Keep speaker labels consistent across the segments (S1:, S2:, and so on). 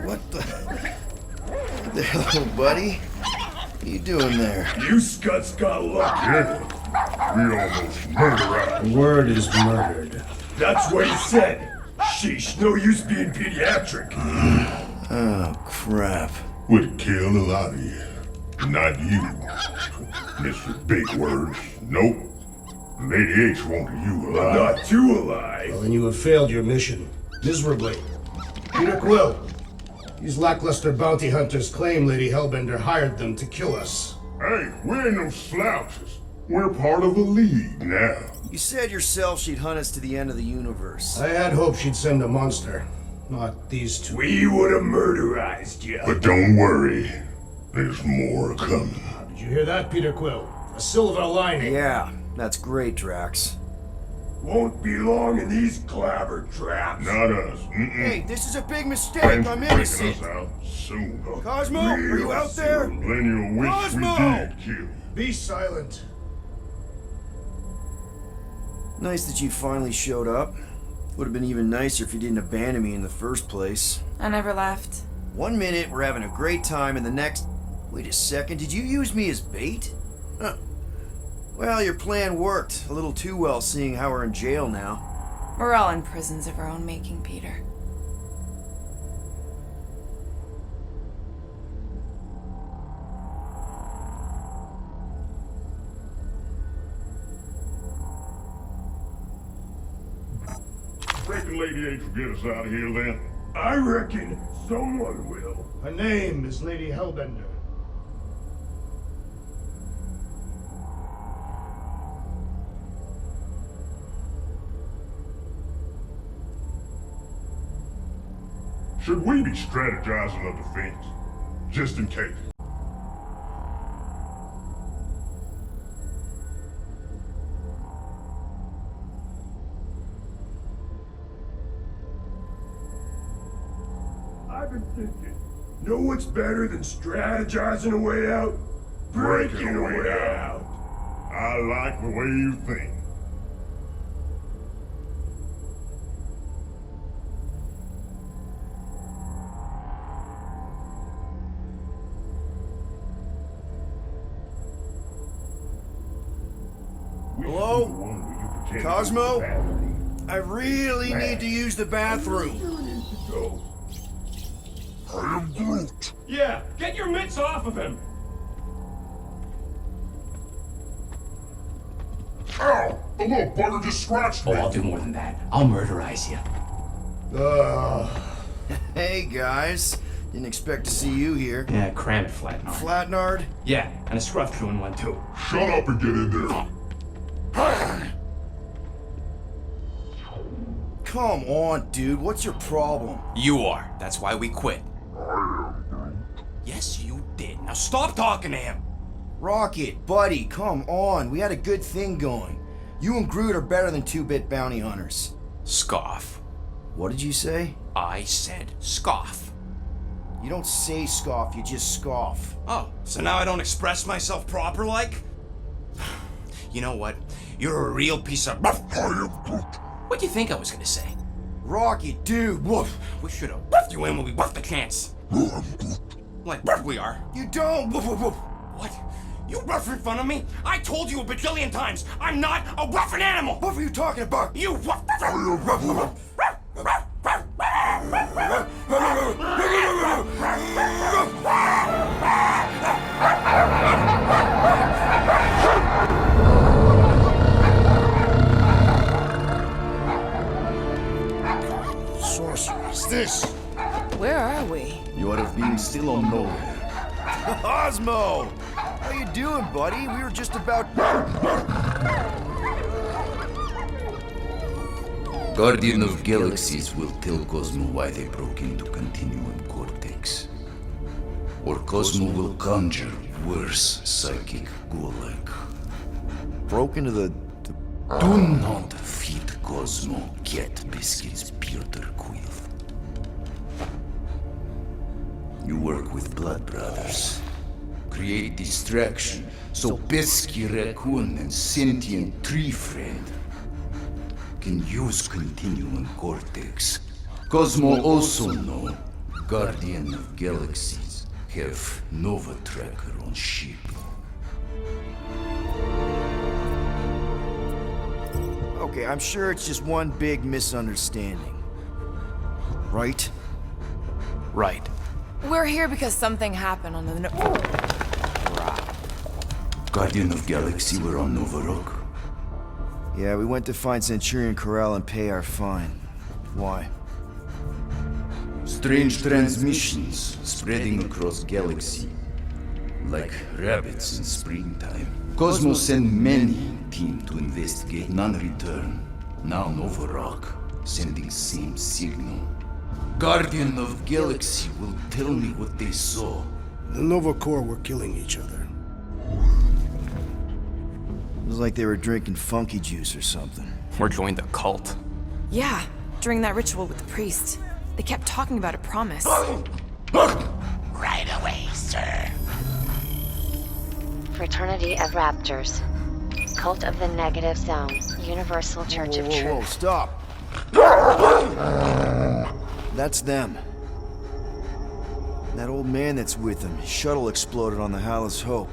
S1: What the hell, buddy? What are you doing there?
S2: You scuts got lucky.
S3: Yeah, we almost murdered
S4: The word is murdered.
S2: That's what he said. Sheesh, no use being pediatric.
S1: Oh, crap.
S3: Would kill a lot of you. Not you. Mr. Big Words. Nope. Lady H wanted you alive.
S2: Not too alive.
S4: Well, then you have failed your mission. Miserably. Peter Quill. These lackluster bounty hunters claim Lady Hellbender hired them to kill us.
S3: Hey, we ain't no slouches. We're part of a league now.
S1: You said yourself she'd hunt us to the end of the universe.
S4: I had hoped she'd send a monster. Not these two.
S2: We would have murderized you.
S3: But don't worry. There's more coming.
S4: Did you hear that, Peter Quill? A silver lining.
S1: Yeah, that's great, Drax.
S2: Won't be long in these clabber traps.
S3: Not us.
S1: Hey, this is a big mistake.
S3: Friends
S1: I'm
S3: breaking
S1: innocent.
S3: us out soon.
S1: Cosmo, are you out there?
S3: Plenty of wish
S1: Cosmo!
S3: we did kill.
S4: Be silent.
S1: Nice that you finally showed up. Would have been even nicer if you didn't abandon me in the first place.
S5: I never left.
S1: 1 minute, we're having a great time, and the next... Wait a second, did you use me as bait? Huh. Well, your plan worked. A little too well, seeing how we're in jail now.
S5: We're all in prisons of our own making, Peter.
S3: Reckon Lady H will get us out of here then?
S2: I reckon someone will.
S4: Her name is Lady Hellbender.
S3: Should we be strategizing a defense? Just in case.
S2: I've been thinking. Know what's better than strategizing a way out? Breaking a way out.
S3: I like the way you think.
S1: Hello? Cosmo? I really need to use the bathroom.
S3: I am Groot.
S2: Yeah, get your mitts off of him.
S3: Ow! The little bugger just scratched me.
S6: Oh, I'll do more than that. I'll murderize you.
S1: Hey, guys. Didn't expect to see you here.
S6: Yeah, cram it, Flatnard.
S1: Flatnard?
S6: Yeah, and a scruff crew in one too.
S3: Shut up and get in there.
S1: Come on, dude. What's your problem?
S6: You are. That's why we quit. Yes, you did. Now stop talking to him.
S1: Rocket, buddy, come on. We had a good thing going. You and Groot are better than two-bit bounty hunters.
S6: Scoff.
S1: What did you say?
S6: I said scoff.
S1: You don't say scoff, you just scoff.
S6: Oh, so now I don't express myself proper like? You know what? You're a real piece of...
S3: I am Groot.
S6: What'd you think I was gonna say?
S1: Rocket, dude, woof.
S6: We should have buffed you in when we buffed the chance. Like we are.
S1: You don't, woof, woof, woof.
S6: What? You rough in front of me? I told you a bajillion times, I'm not a rough animal!
S1: What were you talking about?
S6: You rough...
S1: Sorceress, this.
S5: Where are we?
S1: You would have been still unknown. Cosmo! How you doing, buddy? We were just about...
S7: Guardian of Galaxies will tell Cosmo why they broke into Continuum Cortex. Or Cosmo will conjure worse psychic ghoul-like.
S1: Broke into the...
S7: Do not feed Cosmo cat biscuits, Peter Quill. You work with Blood Brothers. Create distraction so pesky raccoon and sentient tree friend can use Continuum Cortex. Cosmo also know Guardian of Galaxies have Nova Tracker on ship.
S1: Okay, I'm sure it's just one big misunderstanding. Right?
S6: Right.
S5: We're here because something happened on the
S7: Guardian of Galaxy were on Nova Rock.
S1: Yeah, we went to find Centurion Corral and pay our fine. Why?
S7: Strange transmissions spreading across galaxy, like rabbits in springtime. Cosmo sent many team to investigate, none return. Now Nova Rock, sending same signal. Guardian of Galaxy will tell me what they saw.
S4: The Nova Corps were killing each other.
S1: It was like they were drinking funky juice or something.
S6: Or joined the cult.
S5: Yeah, during that ritual with the priest. They kept talking about a promise.
S6: Right away, sir.
S8: Fraternity of Raptors. Cult of the Negative Zone. Universal Church of
S1: Whoa,
S8: Truth.
S1: stop! That's them. That old man that's with them, his shuttle exploded on the Hallis Hope.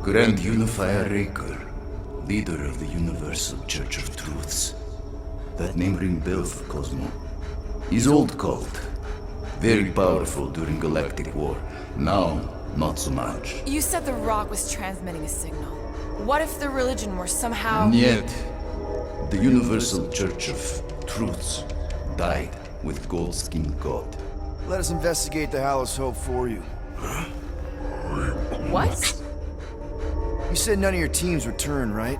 S7: Grand Unifier Raker, leader of the Universal Church of Truths. That name ring bell for Cosmo. His old cult. Very powerful during Galactic War. Now, not so much.
S5: You said the rock was transmitting a signal. What if the religion were somehow...
S7: And yet, the Universal Church of Truths died with Gold-Skinned God.
S1: Let us investigate the Hallis Hope for you.
S5: What?
S1: You said none of your teams returned, right?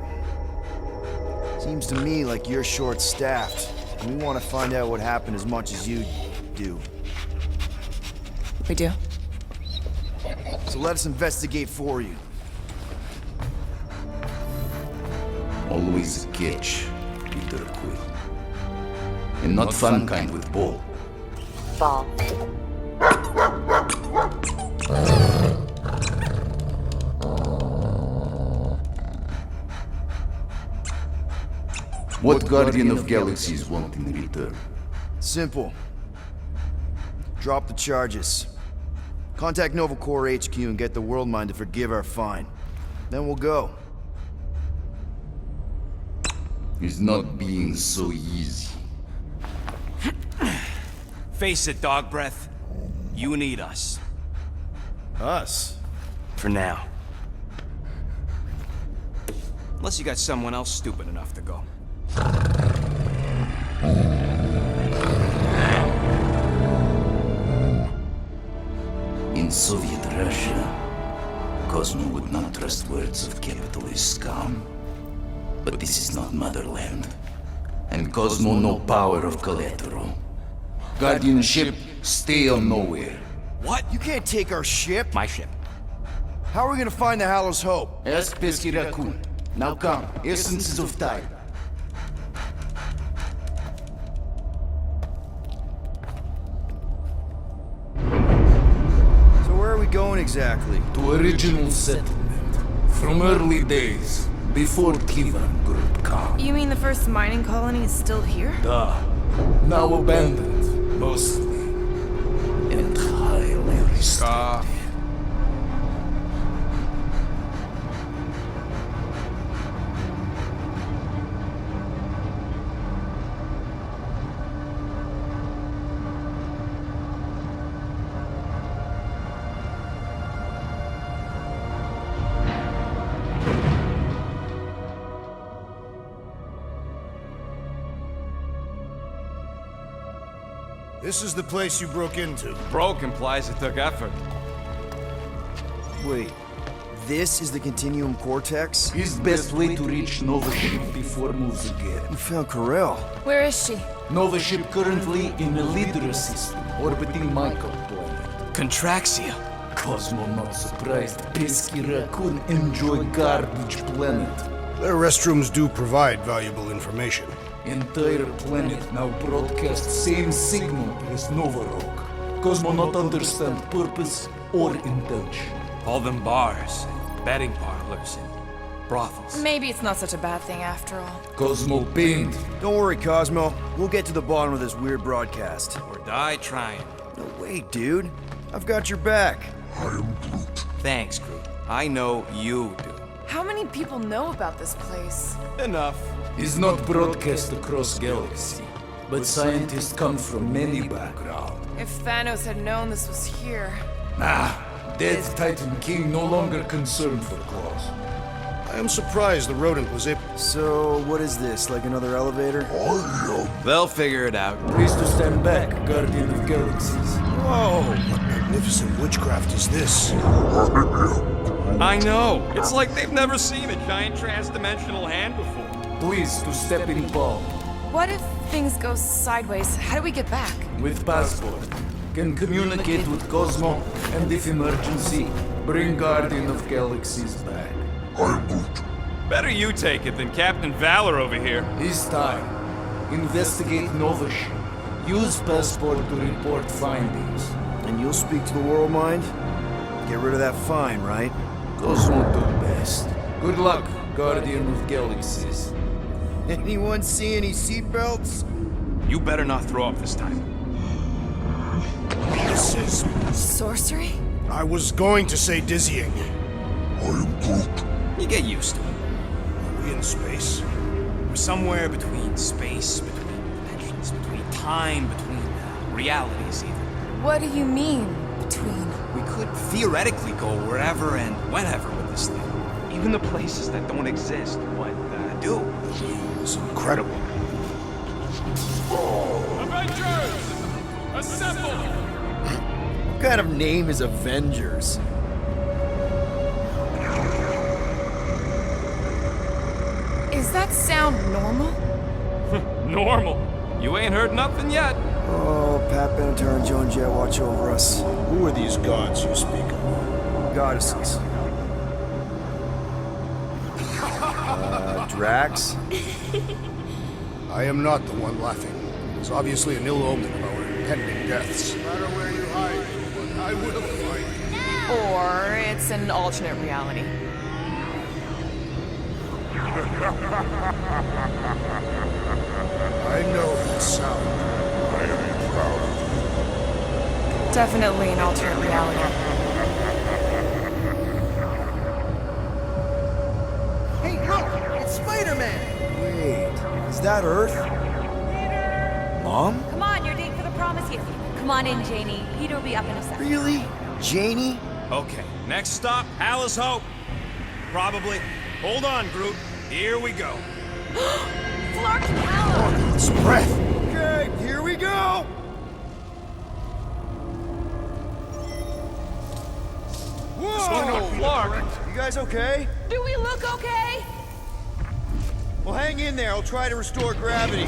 S1: Seems to me like you're short-staffed, and we want to find out what happened as much as you do.
S5: We do?
S1: So let us investigate for you.
S7: Always a catch, Peter Quill. And not fun kind with ball.
S8: Ball.
S7: What Guardian of Galaxies want in return?
S1: Simple. Drop the charges. Contact Nova Corps HQ and get the World Mind to forgive our fine. Then we'll go.
S7: It's not being so easy.
S6: Face it, dog breath. You need us.
S1: Us?
S6: For now. Unless you got someone else stupid enough to go.
S7: In Soviet Russia, Cosmo would not trust words of capitalist scum. But this is not motherland. And Cosmo no power of collateral. Guardianship, stay on nowhere.
S1: What? You can't take our ship?
S6: My ship.
S1: How are we gonna find the Hallis Hope?
S7: Ask Pesky Raccoon. Now come, essences of time.
S1: So where are we going exactly?
S7: To original settlement. From early days, before Kivan Groot come.
S5: You mean the first mining colony is still here?
S7: Duh. Now abandoned, mostly. And highly restricted.
S4: This is the place you broke into.
S6: Broke implies it took effort.
S1: Wait, this is the Continuum Cortex?
S7: His best way to reach Nova Ship before moves again.
S1: You found Corel.
S5: Where is she?
S7: Nova Ship currently in a Lydra system, orbiting Michael planet.
S6: Contraxia.
S7: Cosmo not surprised. Pesky Raccoon enjoy garbage planet.
S4: Their restrooms do provide valuable information.
S7: Entire planet now broadcast same signal as Nova Rock. Cosmo not understand purpose or intention.
S6: All them bars, betting parlors, and brothels.
S5: Maybe it's not such a bad thing after all.
S7: Cosmo pinned.
S1: Don't worry, Cosmo. We'll get to the bottom of this weird broadcast.
S6: Or die trying.
S1: No, wait, dude. I've got your back.
S3: I am Groot.
S6: Thanks, Groot. I know you do.
S5: How many people know about this place?
S6: Enough.
S7: Is not broadcast across galaxy, but scientists come from many backgrounds.
S5: If Thanos had known this was here...
S7: Dead Titan King no longer concerned for cause.
S4: I am surprised the rodent was able.
S1: So, what is this? Like another elevator?
S6: They'll figure it out.
S7: Please to stand back, Guardian of Galaxies.
S4: Whoa! What magnificent witchcraft is this?
S6: I know. It's like they've never seen a giant trans-dimensional hand before.
S7: Please to step in palm.
S5: What if things go sideways? How do we get back?
S7: With passport. Can communicate with Cosmo, and if emergency, bring Guardian of Galaxies back.
S3: I am Groot.
S6: Better you take it than Captain Valor over here.
S7: This time, investigate Nova ship. Use passport to report findings.
S1: And you'll speak to the world mind? Get rid of that fine, right?
S7: Cosmo do best. Good luck, Guardian of Galaxies.
S1: Anyone see any seatbelts?
S6: You better not throw up this time.
S4: This is.
S5: Sorcery?
S4: I was going to say dizzying.
S3: I am Groot.
S6: You get used to it.
S4: Are we in space?
S6: We're somewhere between space, between dimensions, between time, between realities even.
S5: What do you mean, between?
S6: We could theoretically go wherever and whenever with this thing. Even the places that don't exist, but do.
S4: It's incredible.
S6: Avengers! Assemble!
S1: What kind of name is Avengers?
S5: Is that sound normal?
S6: Normal. You ain't heard nothing yet.
S1: Oh, Pat Benatar and Joan Jett watch over us.
S4: Who are these gods you speak of?
S1: Goddesses. Drax?
S4: I am not the one laughing. It's obviously an ill omen of our impending deaths. No matter where you hide, I will find you.
S5: Or it's an alternate reality.
S4: I know that sound.
S3: I am proud.
S5: Definitely an alternate reality.
S1: Hey, look! It's Spider-Man! Wait, is that Earth? Mom?
S9: Come on, you're late for the promise here. Come on in, Janie. Peter will be up in a second.
S1: Really? Janie?
S6: Okay, next stop, Alice Hope. Probably. Hold on, Groot. Here we go.
S9: Clark Howard!
S4: It's breath.
S1: Okay, here we go! Whoa!
S6: Clark!
S1: You guys okay?
S9: Do we look okay?
S1: Well, hang in there. I'll try to restore gravity.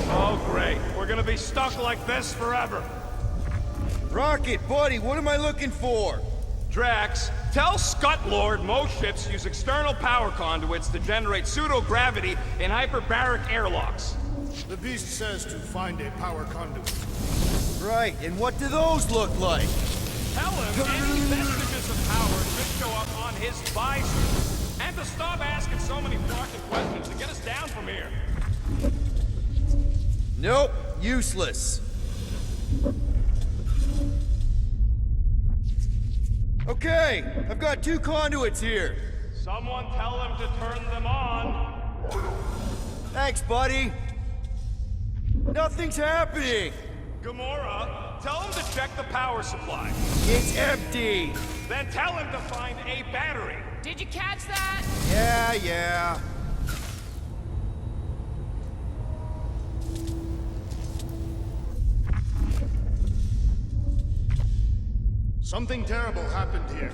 S6: Oh, great. We're gonna be stuck like this forever.
S1: Rocket, buddy, what am I looking for?
S6: Drax, tell Scut Lord most ships use external power conduits to generate pseudo-gravity in hyperbaric airlocks.
S4: The beast says to find a power conduit.
S1: Right, and what do those look like?
S6: Tell him any vestiges of power should show up on his visor. And to stop asking so many fucking questions to get us down from here.
S1: Nope, useless. Okay, I've got 2 conduits here.
S6: Someone tell him to turn them on.
S1: Thanks, buddy. Nothing's happening.
S6: Gamora, tell him to check the power supply.
S1: It's empty.
S6: Then tell him to find a battery.
S5: Did you catch that?
S1: Yeah.
S4: Something terrible happened here.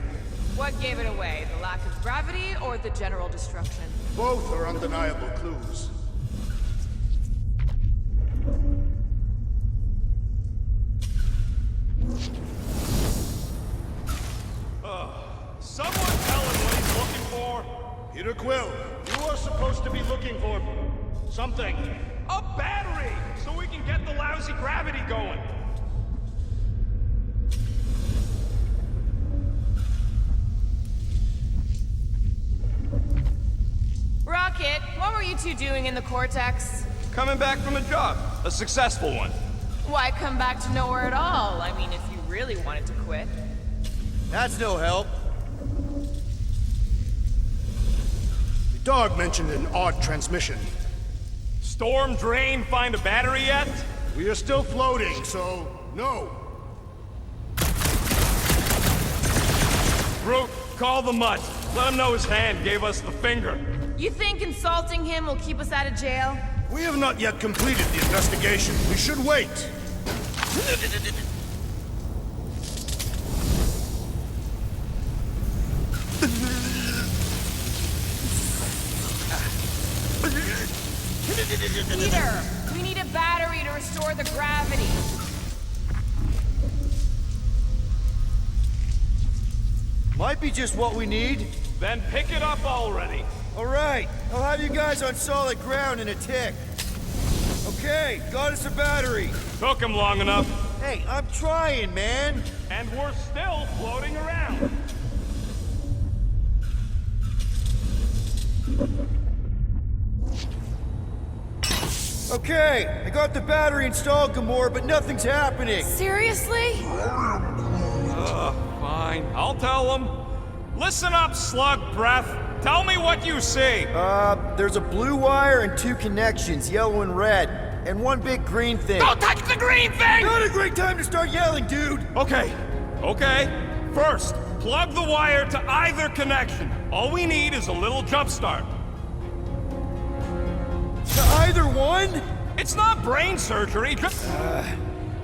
S5: What gave it away? The lack of gravity or the general destruction?
S4: Both are undeniable clues.
S6: Someone tell him what he's looking for.
S4: Peter Quill, you are supposed to be looking for something.
S6: A battery, so we can get the lousy gravity going.
S5: you two doing in the Cortex?
S6: Coming back from a job. A successful one.
S5: Why come back to nowhere at all? I mean, if you really wanted to quit.
S1: That's no help.
S4: The dog mentioned an odd transmission.
S6: Storm drain find a battery yet?
S4: We are still floating, so no.
S6: Groot, call the mutt. Let him know his hand gave us the finger.
S5: You think insulting him will keep us out of jail?
S4: We have not yet completed the investigation. We should wait.
S5: Peter, we need a battery to restore the gravity.
S1: Might be just what we need.
S6: Then pick it up already.
S1: All right, I'll have you guys on solid ground in a tick. Okay, got us a battery.
S6: Took him long enough.
S1: Hey, I'm trying, man.
S6: And we're still floating around.
S1: Okay, I got the battery installed, Gamora, but nothing's happening.
S5: Seriously?
S6: Fine, I'll tell him. Listen up, slug breath. Tell me what you see.
S1: There's a blue wire and 2 connections, yellow and red, and 1 big green thing.
S6: Don't touch the green thing!
S1: Not a great time to start yelling, dude!
S6: Okay. First, plug the wire to either connection. All we need is a little jump start.
S1: To either one?
S6: It's not brain surgery, just...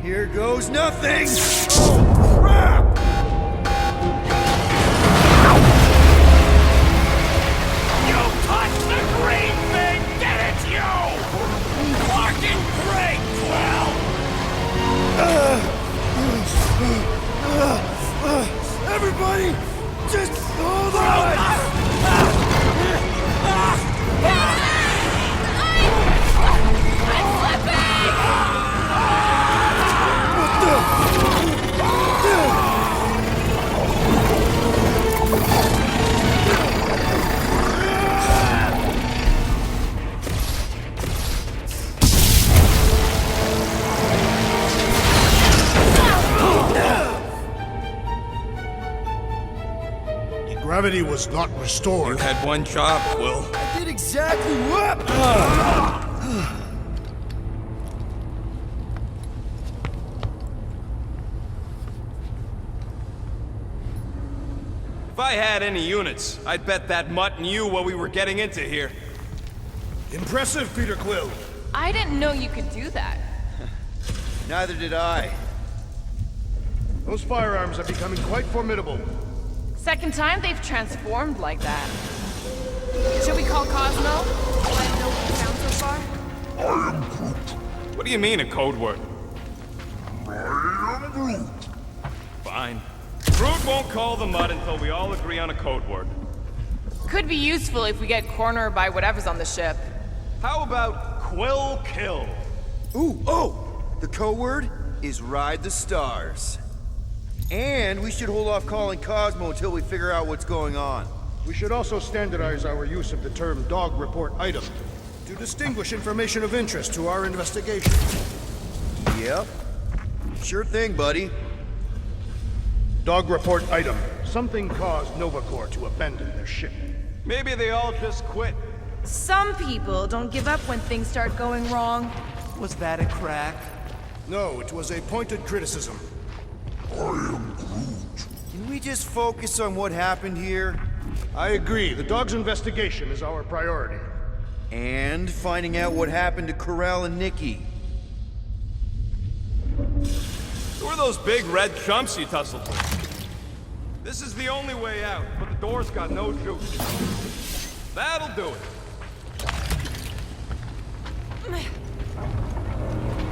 S1: Here goes nothing! Oh, crap!
S6: You touched the green thing! Get it, you! Fucking break, Quill!
S1: Everybody, just hold on!
S4: Gravity was not restored.
S6: You had one job, Quill.
S1: I did exactly what?
S6: If I had any units, I'd bet that mutt knew what we were getting into here.
S4: Impressive, Peter Quill.
S5: I didn't know you could do that.
S1: Neither did I.
S4: Those firearms are becoming quite formidable.
S5: Second time they've transformed like that. Should we call Cosmo? Let him know what we found so far?
S3: I am Groot.
S6: What do you mean, a code word?
S3: I am Groot.
S6: Fine. Groot won't call the mutt until we all agree on a code word.
S5: Could be useful if we get cornered by whatever's on the ship.
S6: How about Quill Kill?
S1: Ooh, the code word is Ride the Stars. And we should hold off calling Cosmo until we figure out what's going on.
S4: We should also standardize our use of the term dog report item to distinguish information of interest to our investigation.
S1: Yep. Sure thing, buddy.
S4: Dog report item. Something caused Nova Corps to abandon their ship.
S6: Maybe they all just quit.
S5: Some people don't give up when things start going wrong.
S7: Was that a crack?
S4: No, it was a pointed criticism.
S1: Can we just focus on what happened here?
S4: I agree. The dog's investigation is our priority.
S1: And finding out what happened to Corral and Nikki.
S6: Who are those big red chumps you tussled with? This is the only way out, but the door's got no juice. That'll do it.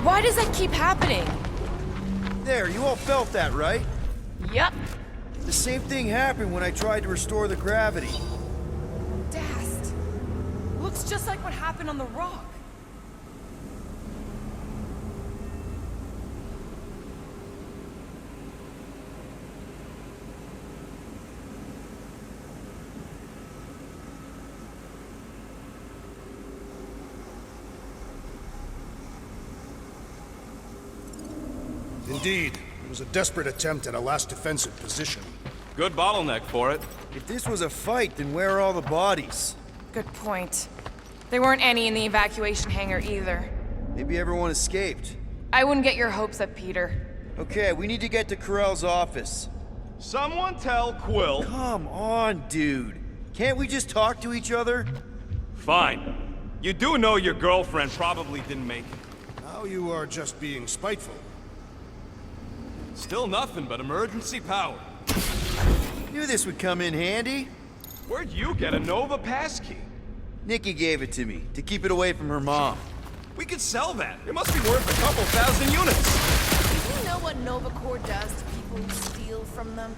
S5: Why does that keep happening?
S1: There, you all felt that, right?
S5: Yup.
S1: The same thing happened when I tried to restore the gravity.
S5: Dast. Looks just like what happened on the rock.
S4: Indeed. It was a desperate attempt at a last defensive position.
S6: Good bottleneck for it.
S1: If this was a fight, then where are all the bodies?
S5: Good point. There weren't any in the evacuation hangar either.
S1: Maybe everyone escaped.
S5: I wouldn't get your hopes up, Peter.
S1: Okay, we need to get to Carell's office.
S6: Someone tell Quill.
S1: Come on, dude. Can't we just talk to each other?
S6: Fine. You do know your girlfriend probably didn't make it.
S4: Now you are just being spiteful.
S6: Still nothing but emergency power.
S1: Knew this would come in handy.
S6: Where'd you get a Nova passkey?
S1: Nikki gave it to me, to keep it away from her mom.
S6: We could sell that. It must be worth a couple thousand units.
S10: Do you know what Nova Corps does to people who steal from them?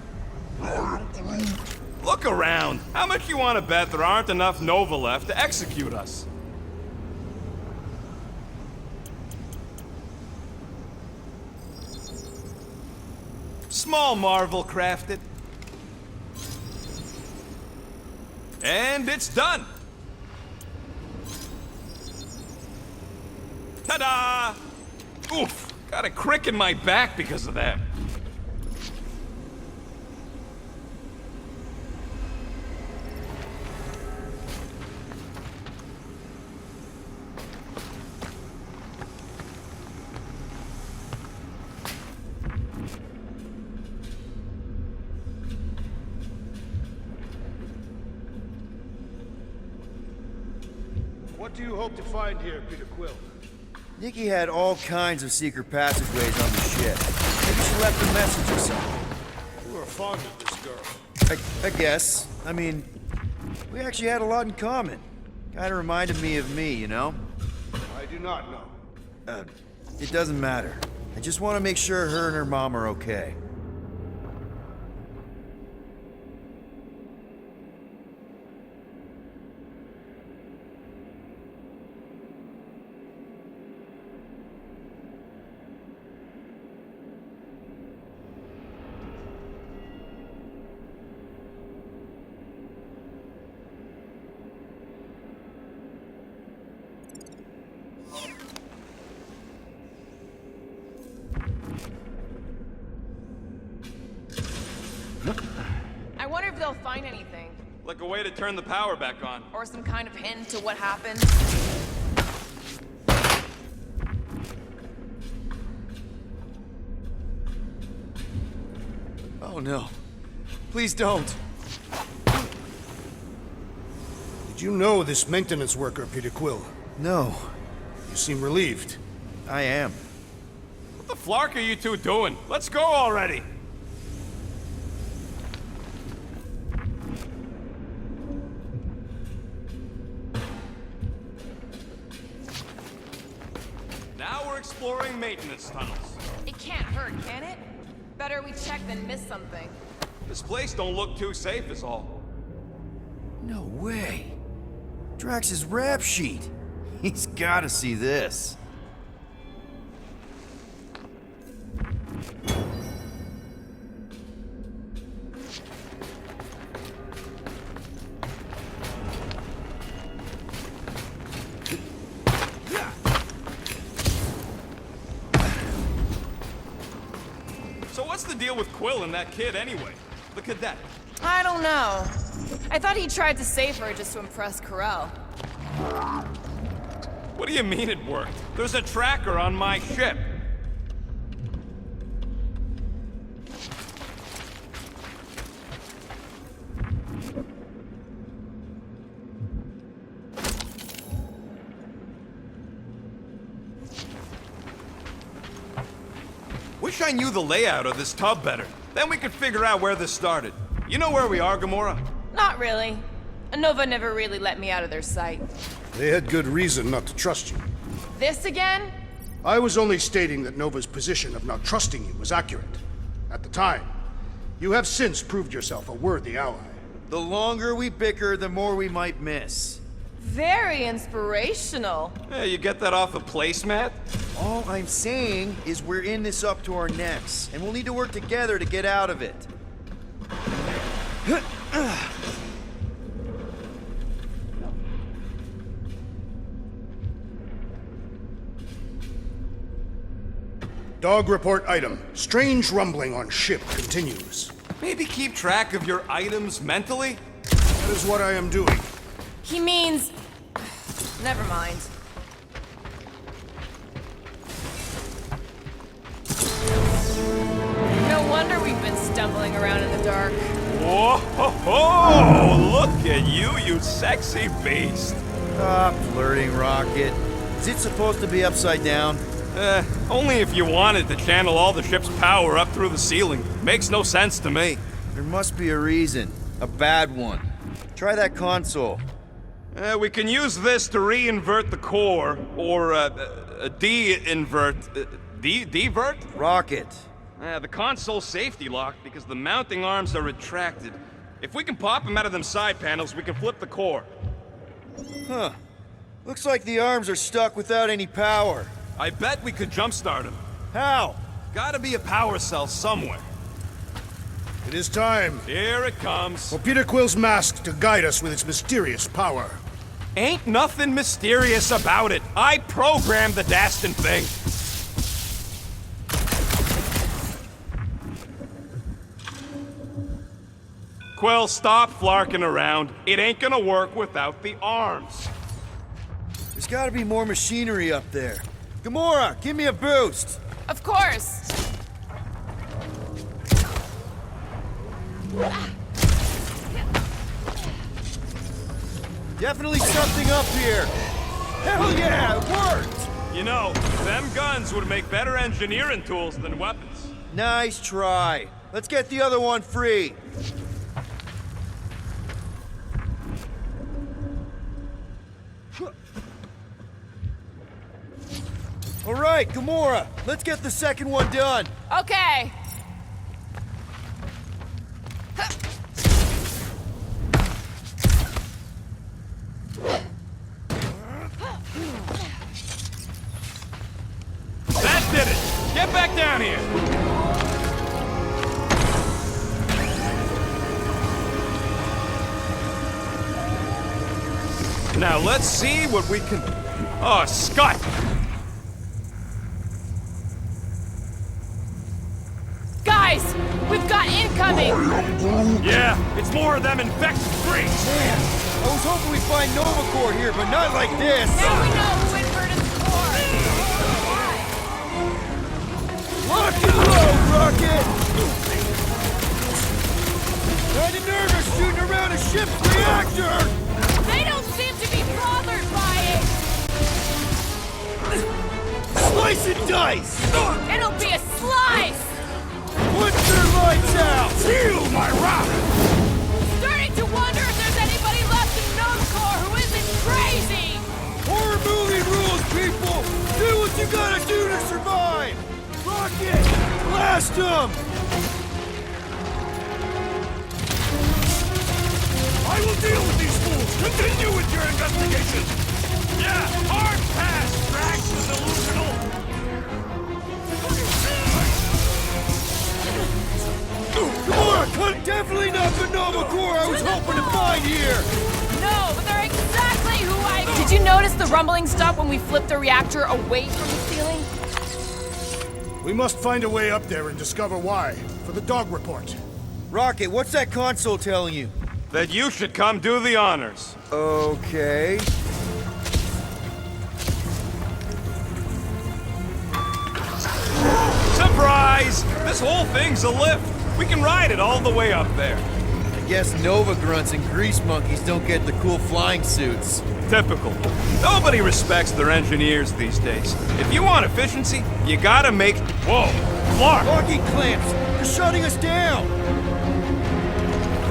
S6: Look around. How much you want to bet there aren't enough Nova left to execute us? Small marvel crafted. And it's done! Ta-da! Oof! Got a crick in my back because of that.
S4: What do you hope to find here, Peter Quill?
S1: Nikki had all kinds of secret passageways on the ship. Maybe she left a message or something.
S4: You are fond of this girl.
S1: I guess. I mean, we actually had a lot in common. Kinda reminded me of me, you know?
S4: I do not know.
S1: It doesn't matter. I just want to make sure her and her mom are okay.
S5: I wonder if they'll find anything.
S6: Like a way to turn the power back on.
S5: Or some kind of hint to what happened.
S1: Oh no. Please don't.
S4: Did you know this maintenance worker, Peter Quill?
S1: No.
S4: You seem relieved.
S1: I am.
S6: What the flark are you two doing? Let's go already! Now we're exploring maintenance tunnels.
S5: It can't hurt, can it? Better we check than miss something.
S6: This place don't look too safe is all.
S1: No way. Drax's rap sheet. He's gotta see this.
S6: So what's the deal with Quill and that kid anyway? The cadet.
S5: I don't know. I thought he tried to save her just to impress Carell.
S6: What do you mean it worked? There's a tracker on my ship. Wish I knew the layout of this tub better. Then we could figure out where this started. You know where we are, Gamora?
S5: Not really. Nova never really let me out of their sight.
S4: They had good reason not to trust you.
S5: This again?
S4: I was only stating that Nova's position of not trusting you was accurate. At the time, you have since proved yourself a worthy ally.
S1: The longer we bicker, the more we might miss.
S5: Very inspirational.
S6: Hey, you get that off a placemat?
S1: All I'm saying is we're in this up to our necks, and we'll need to work together to get out of it.
S4: Dog report item. Strange rumbling on ship continues.
S6: Maybe keep track of your items mentally?
S4: That is what I am doing.
S5: He means... Never mind. No wonder we've been stumbling around in the dark.
S6: Whoa! Look at you, you sexy beast!
S1: Stop flirting, Rocket. Is it supposed to be upside down?
S6: Only if you wanted to channel all the ship's power up through the ceiling. Makes no sense to me.
S1: There must be a reason. A bad one. Try that console.
S6: We can use this to re-invert the core, or de-invert... Divert?
S1: Rocket.
S6: The console's safety locked because the mounting arms are retracted. If we can pop them out of them side panels, we can flip the core.
S1: Huh. Looks like the arms are stuck without any power.
S6: I bet we could jumpstart them.
S1: How?
S6: Gotta be a power cell somewhere.
S4: It is time
S6: Here it comes.
S4: for Peter Quill's mask to guide us with its mysterious power.
S6: Ain't nothing mysterious about it. I programmed the dastin' thing. Quill, stop flarking around. It ain't gonna work without the arms.
S1: There's gotta be more machinery up there. Gamora, give me a boost!
S5: Of course!
S1: Definitely something up here! Hell yeah, it worked!
S6: You know, them guns would make better engineering tools than weapons.
S1: Nice try. Let's get the other one free. All right, Gamora, let's get the second one done.
S5: Okay!
S6: That did it! Get back down here! Now let's see what we can... Oh, Scott!
S5: Guys! We've got incoming!
S6: Yeah, it's more of them infected freaks!
S1: Man, I was hoping we'd find Novacore here, but not like this.
S5: Now we know who inverted the core!
S1: Lock and load, Rocket! Kinda nervous shooting around a ship's reactor!
S5: They don't seem to be bothered by it!
S1: Slice and dice!
S5: It'll be a slice!
S1: Put their lights out!
S4: Feel my wrath!
S5: Starting to wonder if there's anybody left in Novacore who isn't crazy!
S1: Horror movie rules, people! Do what you gotta do to survive! Rocket! Blast them!
S4: I will deal with these fools! Continue with your investigation!
S6: Yeah, hard pass, Drax is delusional!
S1: Gamora, definitely not the Novacore I was hoping to find here!
S5: No, but they're exactly who I... Did you notice the rumbling stop when we flipped the reactor away from the ceiling?
S4: We must find a way up there and discover why, for the dog report.
S1: Rocket, what's that console telling you?
S6: That you should come do the honors.
S1: Okay.
S6: Surprise! This whole thing's a lift. We can ride it all the way up there.
S1: I guess Nova grunts and grease monkeys don't get the cool flying suits.
S6: Typical. Nobody respects their engineers these days. If you want efficiency, you gotta make... Whoa! Clark!
S1: Locking clamps! They're shutting us down!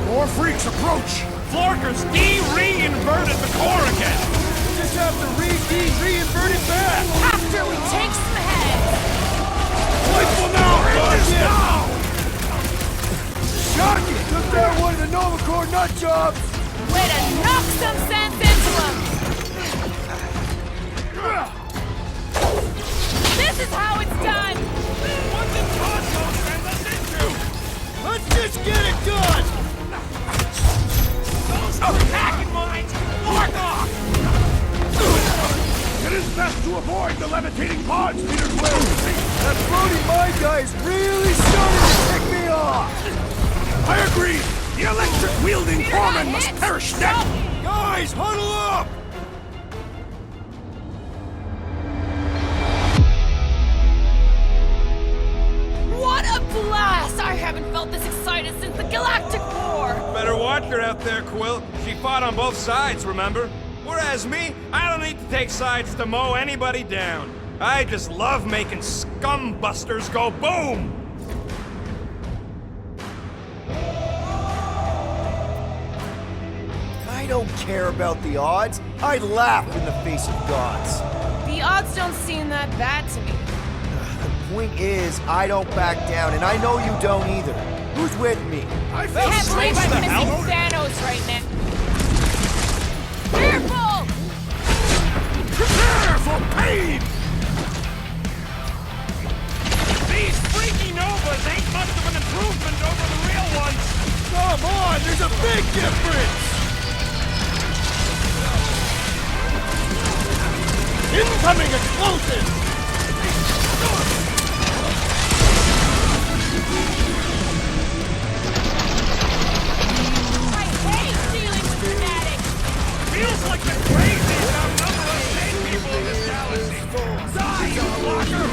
S4: More freaks approach!
S6: Florkers de-re-inverted the core again!
S1: We just have to re-invert it back!
S5: After we take some heads!
S1: Wipe them out, Rocket! Shocking! Took that one of the Novacore nut jobs!
S5: Way to knock some sense into them! This is how it's done!
S6: What did Cosmo send us into?
S1: Let's just get it done!
S6: Those attacking mines! Mark off!
S4: It is best to avoid the levitating pods, Peter Quill! That floating mind guy is really starting to tick me off! I agree! The electric-wielding foreman must perish now! Guys, huddle up!
S5: What a blast! I haven't felt this excited since the Galactic War!
S6: Better watch her out there, Quill. She fought on both sides, remember? Whereas me, I don't need to take sides to mow anybody down. I just love making scumbusters go boom!
S1: I don't care about the odds. I laugh in the face of gods.
S5: The odds don't seem that bad to me.
S1: The point is, I don't back down, and I know you don't either. Who's with me?
S5: I can't believe I'm missing Thanos right now. Careful!
S4: Prepare for pain!
S6: These freaky Novas ain't much of an improvement over the real ones!
S4: Come on, there's a big difference! Incoming explosion!
S5: I hate dealing with fanatics!
S6: Feels like the craziest outnumber of sane people in this galaxy! Die, you blocker!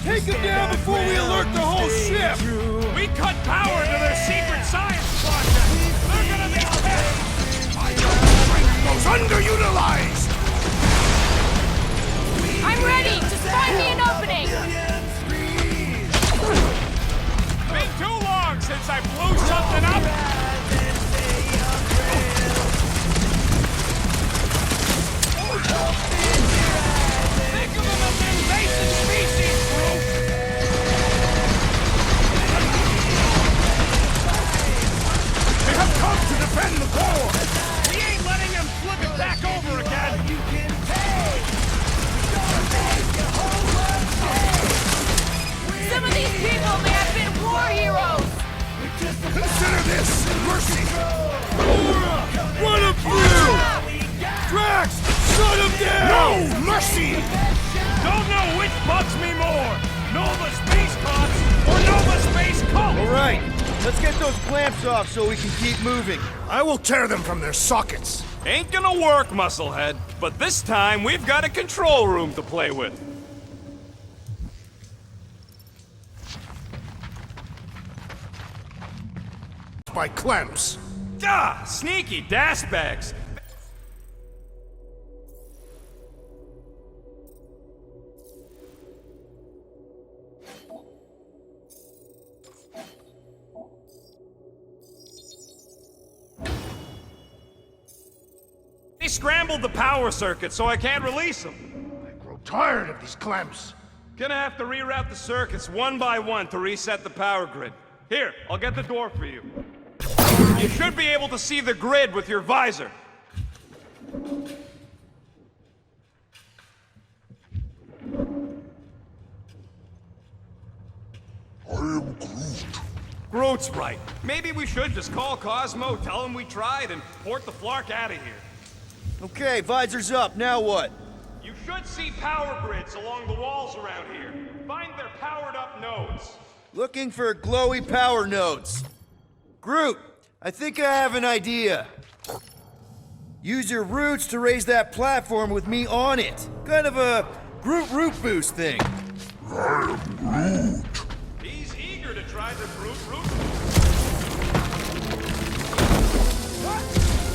S4: Take him down before we alert the whole ship!
S6: We cut power to their secret science project! They're gonna be pissed!
S4: My strength goes underutilized!
S5: I'm ready! Just find me an opening!
S6: Been too long since I blew something up! Think of them as an invasive species, Groot!
S4: They have come to defend the core!
S6: We ain't letting them flip it back over again!
S5: Some of these people may have been war heroes!
S4: Consider this mercy! Run him through! Drax! Shut him down! No mercy!
S6: Don't know which bugs me more! Nova Space Cops or Nova Space Cult!
S1: All right, let's get those clamps off so we can keep moving.
S4: I will tear them from their sockets!
S6: Ain't gonna work, Musclehead. But this time, we've got a control room to play with.
S4: By clamps!
S6: Ah, sneaky dasbags! They scrambled the power circuit, so I can't release them.
S4: I grow tired of these clamps.
S6: Gonna have to reroute the circuits one by one to reset the power grid. Here, I'll get the door for you. You should be able to see the grid with your visor.
S3: I am Groot.
S6: Groot's right. Maybe we should just call Cosmo, tell him we tried, and port the Flark out of here.
S1: Okay, visor's up. Now what?
S6: You should see power grids along the walls around here. Find their powered-up nodes.
S1: Looking for glowy power nodes. Groot, I think I have an idea. Use your roots to raise that platform with me on it. Kind of a Groot root boost thing.
S3: I am Groot.
S6: He's eager to try the Groot root.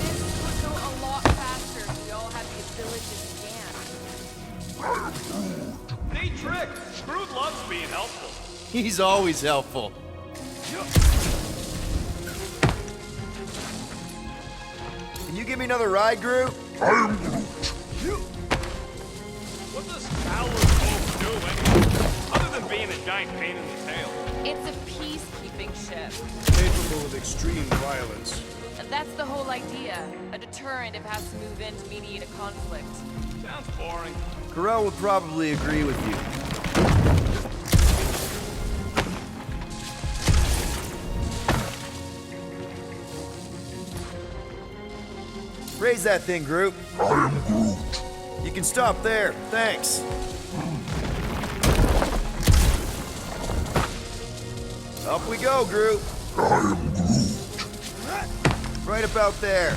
S5: This would go a lot faster if we all had the ability to scan.
S6: Neat trick. Groot loves being helpful.
S1: He's always helpful. Can you give me another ride, Groot?
S3: I am Groot.
S6: What does Power Boat do anyway? Other than being a giant pain in the tail.
S5: It's a peacekeeping ship.
S4: Capable of extreme violence.
S5: That's the whole idea. A deterrent if it has to move in to mediate a conflict.
S6: Sounds boring.
S1: Carell would probably agree with you. Raise that thing, Groot.
S3: I am Groot.
S1: You can stop there. Thanks. Up we go, Groot.
S3: I am Groot.
S1: Right about there.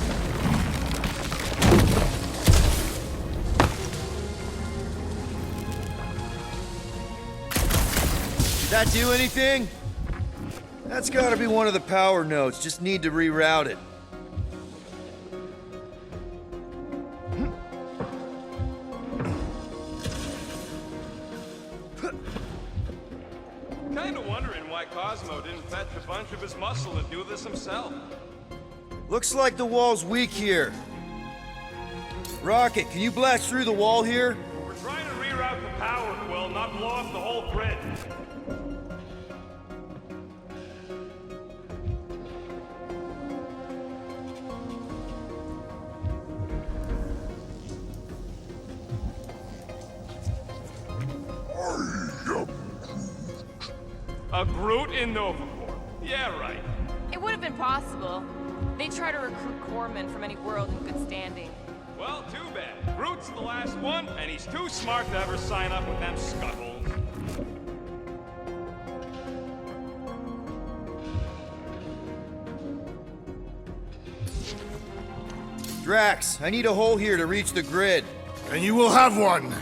S1: Did that do anything? That's gotta be one of the power nodes. Just need to reroute it.
S6: Kinda wondering why Cosmo didn't fetch a bunch of his muscle and do this himself.
S1: Looks like the wall's weak here. Rocket, can you blast through the wall here?
S6: We're trying to reroute the power, Quill, not blow up the whole grid. A Groot in Nova Corps. Yeah, right.
S5: It would have been possible. They try to recruit corpsmen from any world in good standing.
S6: Well, too bad. Groot's the last one, and he's too smart to ever sign up with them scuttholes.
S1: Drax, I need a hole here to reach the grid.
S4: And you will have one.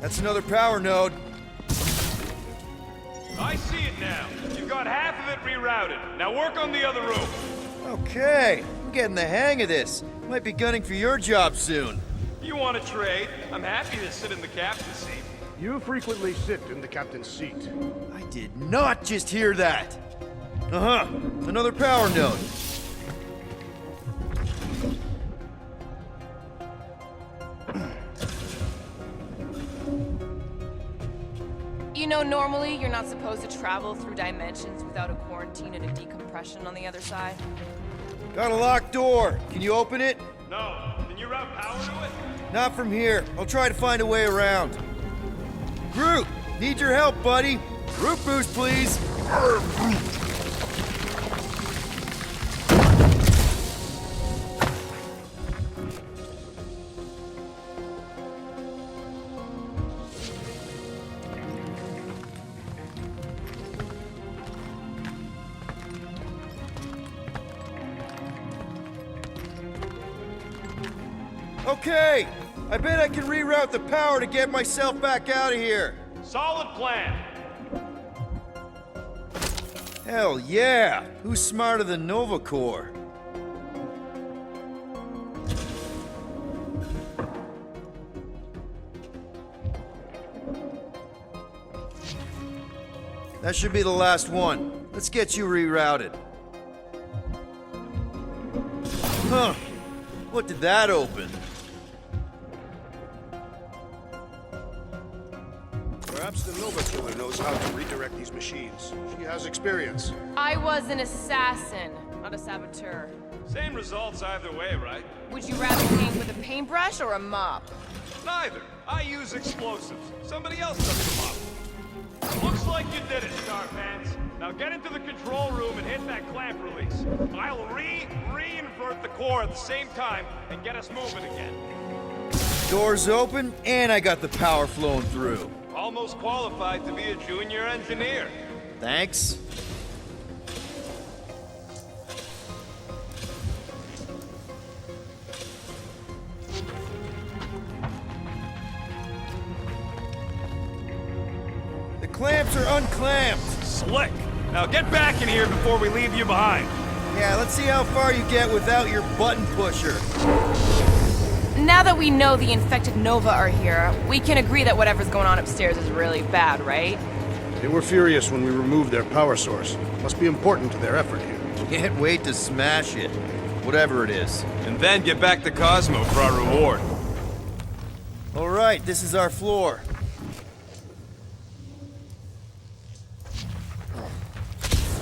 S1: That's another power node.
S6: I see it now. You've got half of it rerouted. Now work on the other room.
S1: Okay, I'm getting the hang of this. Might be gunning for your job soon.
S6: You want to trade? I'm happy to sit in the captain's seat.
S4: You frequently sit in the captain's seat.
S1: I did not just hear that. Uh-huh, another power node.
S5: You know, normally you're not supposed to travel through dimensions without a quarantine and a decompression on the other side.
S1: Got a locked door. Can you open it?
S6: No. Can you route power to it?
S1: Not from here. I'll try to find a way around. Groot, need your help, buddy. Groot boost, please. Okay, I bet I can reroute the power to get myself back out of here.
S6: Solid plan.
S1: Hell yeah! Who's smarter than Nova Corps? That should be the last one. Let's get you rerouted. Huh. What did that open?
S4: Perhaps the Nova Killer knows how to redirect these machines. She has experience.
S5: I was an assassin, not a saboteur.
S6: Same results either way, right?
S5: Would you rather paint with a paintbrush or a mop?
S6: Neither. I use explosives. Somebody else does them up. Looks like you did it, Star Pants. Now get into the control room and hit that clamp release. I'll re-invert the core at the same time and get us moving again.
S1: Doors open, and I got the power flowing through.
S6: Almost qualified to be a junior engineer.
S1: Thanks. The clamps are unclamped.
S6: Slick. Now get back in here before we leave you behind.
S1: Yeah, let's see how far you get without your button pusher.
S5: Now that we know the infected Nova are here, we can agree that whatever's going on upstairs is really bad, right?
S4: They were furious when we removed their power source. Must be important to their effort here.
S1: Can't wait to smash it. Whatever it is.
S6: And then get back to Cosmo for our reward.
S1: All right, this is our floor.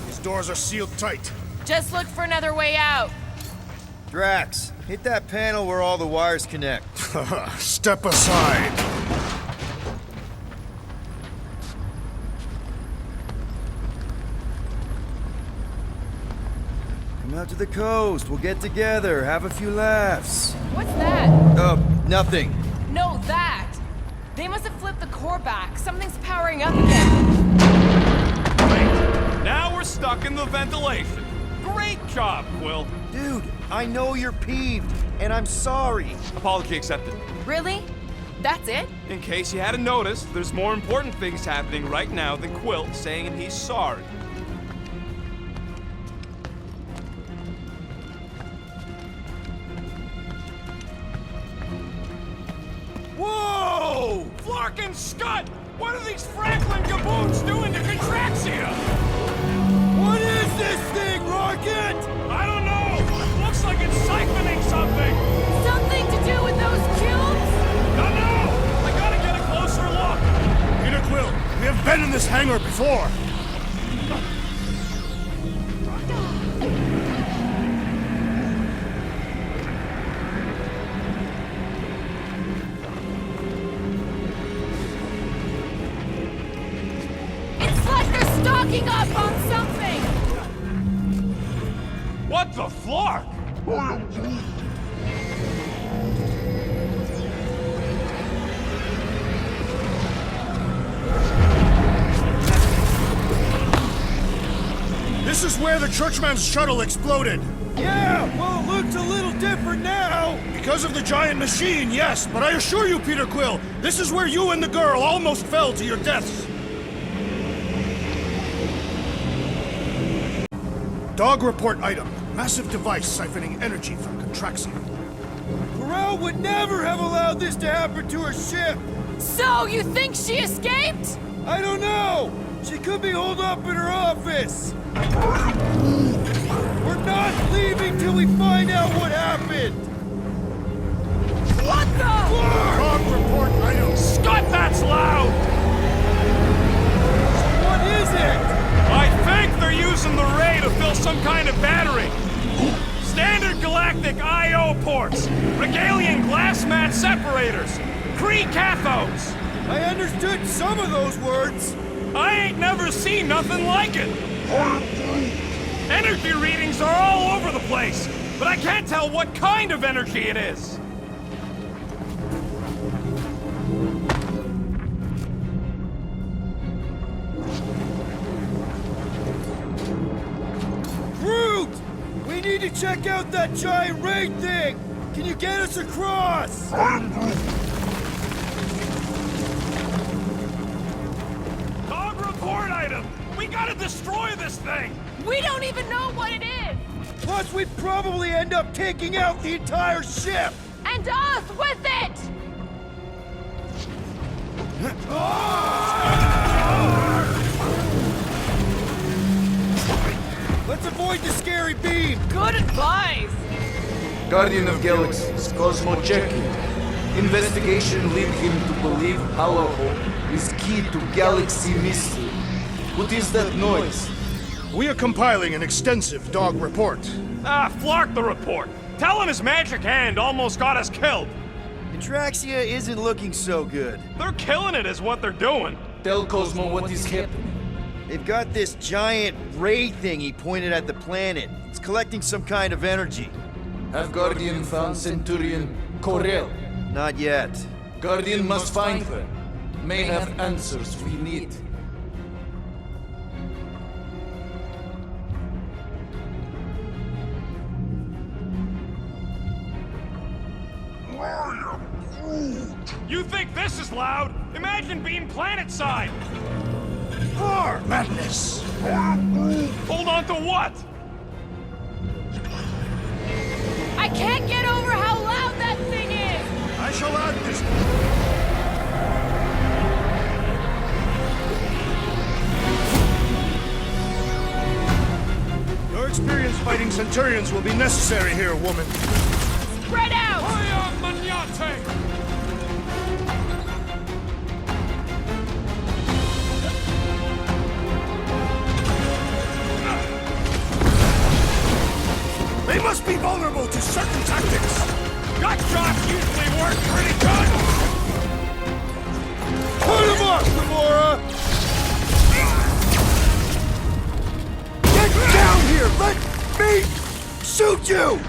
S4: These doors are sealed tight.
S5: Just look for another way out.
S1: Drax, hit that panel where all the wires connect.
S4: Step aside.
S1: out to the coast. We'll get together, have a few laughs.
S5: What's that?
S1: Nothing.
S5: No, that! They must have flipped the core back. Something's powering up again.
S6: Great. Now we're stuck in the ventilation. Great job, Quill.
S1: Dude, I know you're peeved, and I'm sorry.
S6: Apology accepted.
S5: Really? That's it?
S6: In case you hadn't noticed, there's more important things happening right now than Quill saying he's sorry. Whoa! Flark and Scud! What are these Franklin gaboons doing to Contraxia?
S1: What is this thing, Rocket?
S6: I don't know! Looks like it's siphoning something!
S5: Something to do with those cubes?
S6: Don't know! I gotta get a closer look!
S4: Peter Quill, we have been in this hangar before.
S5: It's like they're stocking up on something!
S6: What the Flark?
S4: This is where the Churchman's shuttle exploded.
S1: Yeah, well, it looks a little different now.
S4: Because of the giant machine, yes, but I assure you, Peter Quill, this is where you and the girl almost fell to your deaths. Dog report item. Massive device siphoning energy from Contraxia.
S1: Corral would never have allowed this to happen to her ship.
S5: So, you think she escaped?
S1: I don't know. She could be holed up in her office. We're not leaving till we find out what happened.
S5: What the?
S4: Dog report item.
S6: Scott, that's loud!
S1: What is it?
S6: I think they're using the ray to fill some kind of battery. Standard galactic I.O. ports, Regalian glass mat separators, Kree cathodes.
S1: I understood some of those words.
S6: I ain't never seen nothing like it. Energy readings are all over the place, but I can't tell what kind of energy it is.
S1: Groot! We need to check out that giant ray thing! Can you get us across?
S6: Dog report item! We gotta destroy this thing!
S5: We don't even know what it is!
S1: Plus, we'd probably end up taking out the entire ship!
S5: And us with it!
S1: Let's avoid the scary beam!
S5: Good advice!
S7: Guardian of Galaxies, Cosmo checking. Investigation lead him to believe Holohope is key to galaxy mystery. What is that noise?
S4: We are compiling an extensive dog report.
S6: Ah, Flark the report. Tell him his magic hand almost got us killed.
S1: Contraxia isn't looking so good.
S6: They're killing it is what they're doing.
S7: Tell Cosmo what is happening.
S1: They've got this giant ray thing he pointed at the planet. It's collecting some kind of energy.
S7: Have Guardian found Centurion Corel?
S1: Not yet.
S7: Guardian must find her. May have answers we need.
S6: You think this is loud? Imagine being planet-side!
S4: More madness!
S6: Hold on to what?
S5: I can't get over how loud that thing is!
S4: I shall add this. Your experience fighting Centurions will be necessary here, woman.
S5: Spread out!
S6: Hiya, Magnate!
S4: They must be vulnerable to certain tactics.
S6: Gut shots usually work pretty good!
S1: Put him up, Gamora! Get down here! Let me shoot you!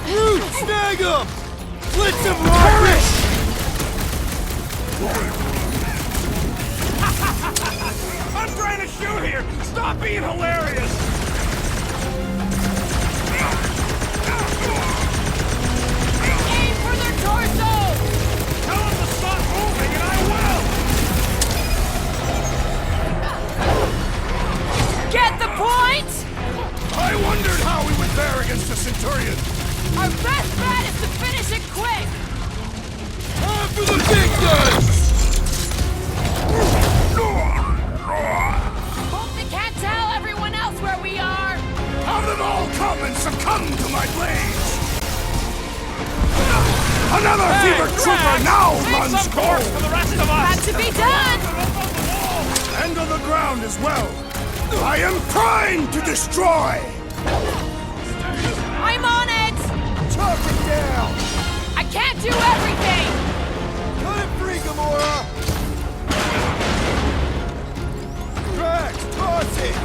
S1: Groot, snag him! Blitz him, Rocket!
S6: I'm trying to shoot here! Stop being hilarious!
S5: Aim for their torso!
S6: Tell them to stop moving and I will!
S5: Get the point?
S4: I wondered how we would fare against the Centurion.
S5: Our best bet is to finish it quick!
S1: Time for the big guns!
S5: Hope they can't tell everyone else where we are!
S4: Have them all come and succumb to my blades! Another fever trooper now runs course
S6: for the rest of us!
S5: Got to be done!
S4: And on the ground as well. I am primed to destroy!
S5: I'm on it!
S1: Chop it down!
S5: I can't do everything!
S1: Cut it free, Gamora! Drax, toss it!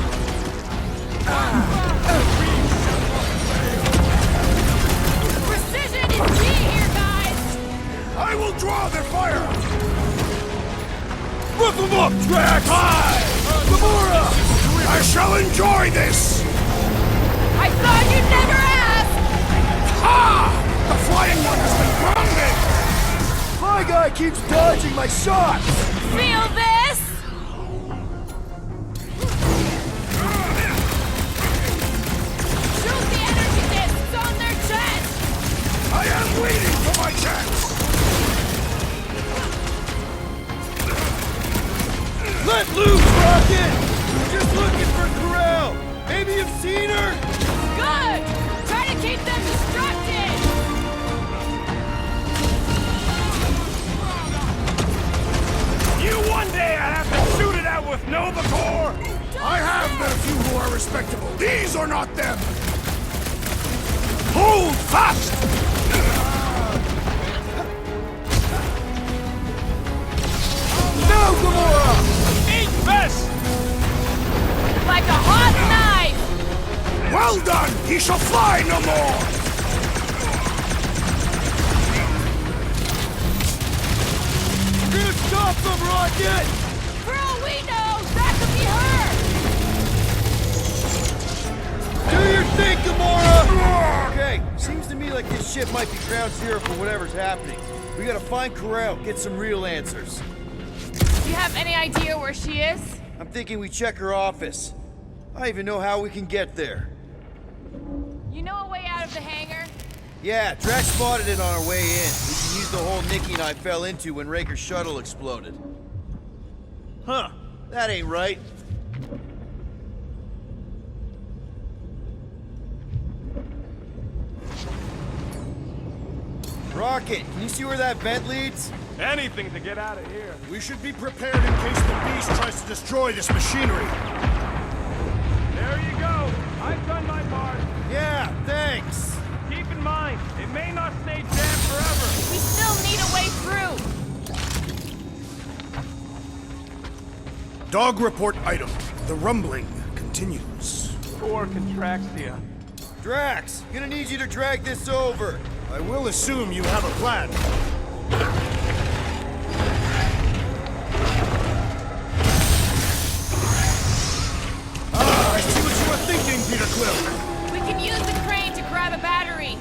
S5: Precision is key here, guys!
S4: I will draw their fire!
S1: Rip them up, Drax! Gamora!
S4: I shall enjoy this!
S5: I thought you'd never ask!
S4: Ha! The flying one has been grounded!
S1: My guy keeps dodging my shots!
S5: Feel this? Shoot the energy discs on their chest!
S4: I am waiting for my chance!
S1: Let loose, Rocket! Just looking for Corral! Maybe you've seen her?
S5: Good! Try to keep them distracted!
S6: You one day I have to shoot it out with Nova Corps!
S4: I have met a few who are respectable. These are not them! Hold fast!
S1: No, Gamora!
S6: Eat best!
S5: Like a hot knife!
S4: Well done! He shall fly no more!
S1: We're gonna stop them, Rocket!
S5: For all we know, that could be her!
S1: Do your thing, Gamora! Okay, seems to me like this ship might be ground zero for whatever's happening. We gotta find Corral, get some real answers.
S5: Do you have any idea where she is?
S1: I'm thinking we check her office. I even know how we can get there.
S5: You know a way out of the hangar?
S1: Yeah, Drax spotted it on our way in. We can use the hole Nikki and I fell into when Raker's shuttle exploded. Huh, that ain't right. Rocket, can you see where that vent leads?
S6: Anything to get out of here.
S4: We should be prepared in case the beast tries to destroy this machinery.
S6: There you go. I've done my part.
S1: Yeah, thanks.
S6: Keep in mind, it may not stay jammed forever.
S5: We still need a way through!
S4: Dog report item. The rumbling continues.
S6: Poor Contraxia.
S1: Drax, gonna need you to drag this over.
S4: I will assume you have a plan. I see what you were thinking, Peter Quill.
S5: We can use the crane to grab a battery.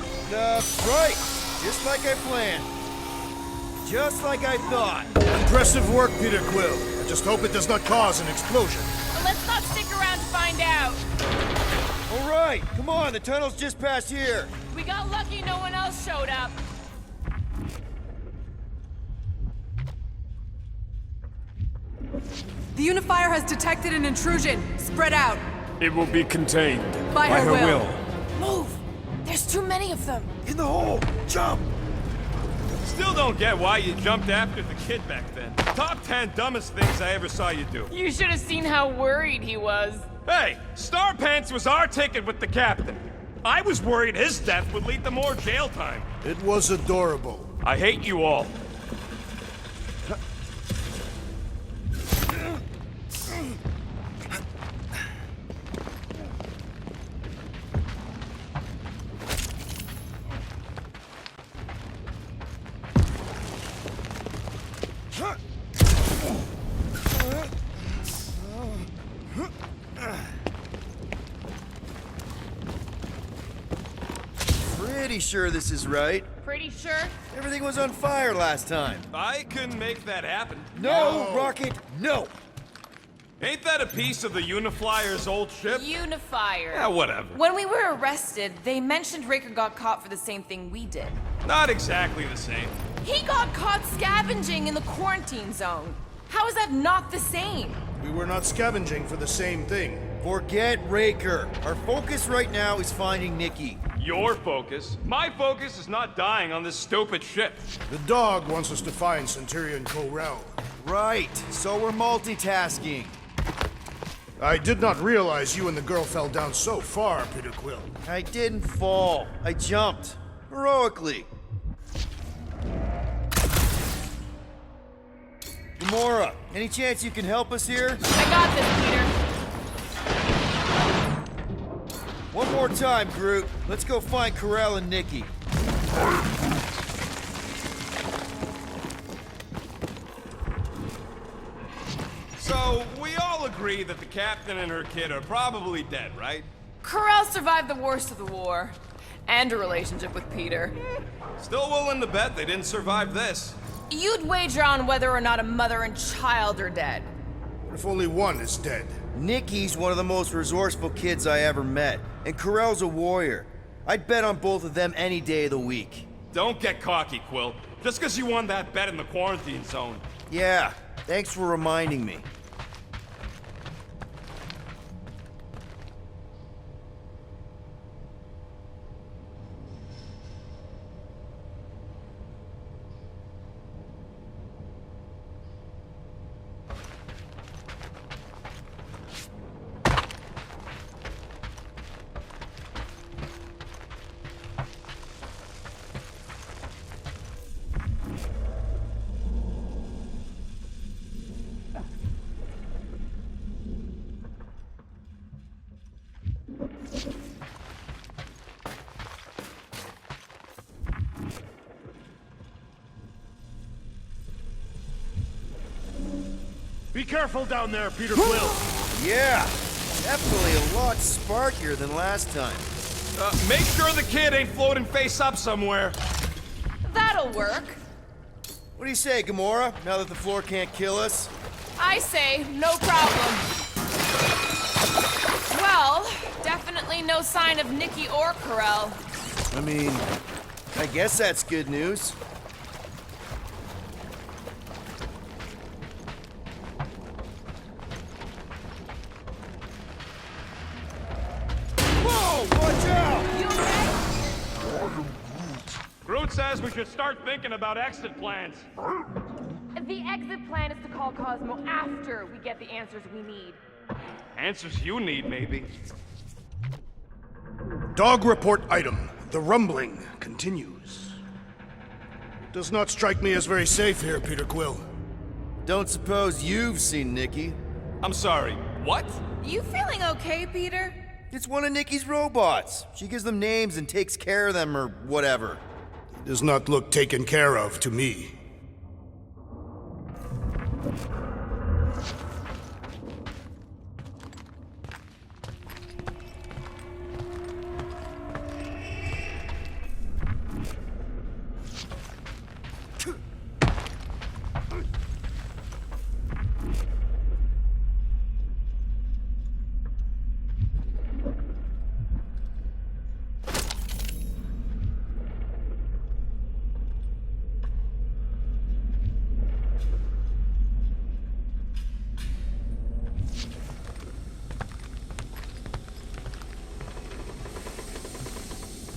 S1: Right. Just like I planned. Just like I thought.
S4: Impressive work, Peter Quill. I just hope it does not cause an explosion.
S5: But let's not stick around to find out.
S1: All right, come on, the tunnel's just past here.
S5: We got lucky no one else showed up.
S10: The Unifier has detected an intrusion. Spread out.
S6: It will be contained.
S10: By her will.
S5: Move! There's too many of them.
S1: In the hole, jump!
S6: Still don't get why you jumped after the kid back then. Top 10 dumbest things I ever saw you do.
S5: You should have seen how worried he was.
S6: Hey, Star Pants was our ticket with the captain. I was worried his death would lead to more jail time.
S4: It was adorable.
S6: I hate you all.
S1: Pretty sure this is right.
S5: Pretty sure?
S1: Everything was on fire last time.
S6: I couldn't make that happen.
S1: No, Rocket, no!
S6: Ain't that a piece of the Uniflyer's old ship?
S5: Unifier.
S6: Yeah, whatever.
S9: When we were arrested, they mentioned Raker got caught for the same thing we did.
S6: Not exactly the same.
S9: He got caught scavenging in the quarantine zone. How is that not the same?
S4: We were not scavenging for the same thing.
S1: Forget Raker. Our focus right now is finding Nikki.
S6: Your focus. My focus is not dying on this stupid ship.
S4: The dog wants us to find Centurion Corel.
S1: Right, so we're multitasking.
S4: I did not realize you and the girl fell down so far, Peter Quill.
S1: I didn't fall. I jumped. Heroically. Gamora, any chance you can help us here?
S5: I got this, Peter.
S1: One more time, Groot. Let's go find Corel and Nikki.
S6: So, we all agree that the captain and her kid are probably dead, right?
S5: Corel survived the worst of the war. And a relationship with Peter.
S6: Still willing to bet they didn't survive this.
S5: You'd wager on whether or not a mother and child are dead.
S4: What if only one is dead?
S1: Nikki's one of the most resourceful kids I ever met. And Corel's a warrior. I'd bet on both of them any day of the week.
S6: Don't get cocky, Quill. Just because you won that bet in the quarantine zone.
S1: Yeah, thanks for reminding me.
S4: Be careful down there, Peter Quill.
S1: Yeah, definitely a lot sparkier than last time.
S6: Make sure the kid ain't floating face up somewhere.
S5: That'll work.
S1: What do you say, Gamora, now that the floor can't kill us?
S5: I say, no problem. Well, definitely no sign of Nikki or Corel.
S1: I mean, I guess that's good news. Whoa, watch out!
S5: You okay?
S6: Groot says we should start thinking about exit plans.
S5: The exit plan is to call Cosmo after we get the answers we need.
S6: Answers you need, maybe.
S4: Dog report item. The rumbling continues. Does not strike me as very safe here, Peter Quill.
S1: Don't suppose you've seen Nikki?
S6: I'm sorry, what?
S9: You feeling okay, Peter?
S1: It's one of Nikki's robots. She gives them names and takes care of them or whatever.
S4: Does not look taken care of to me.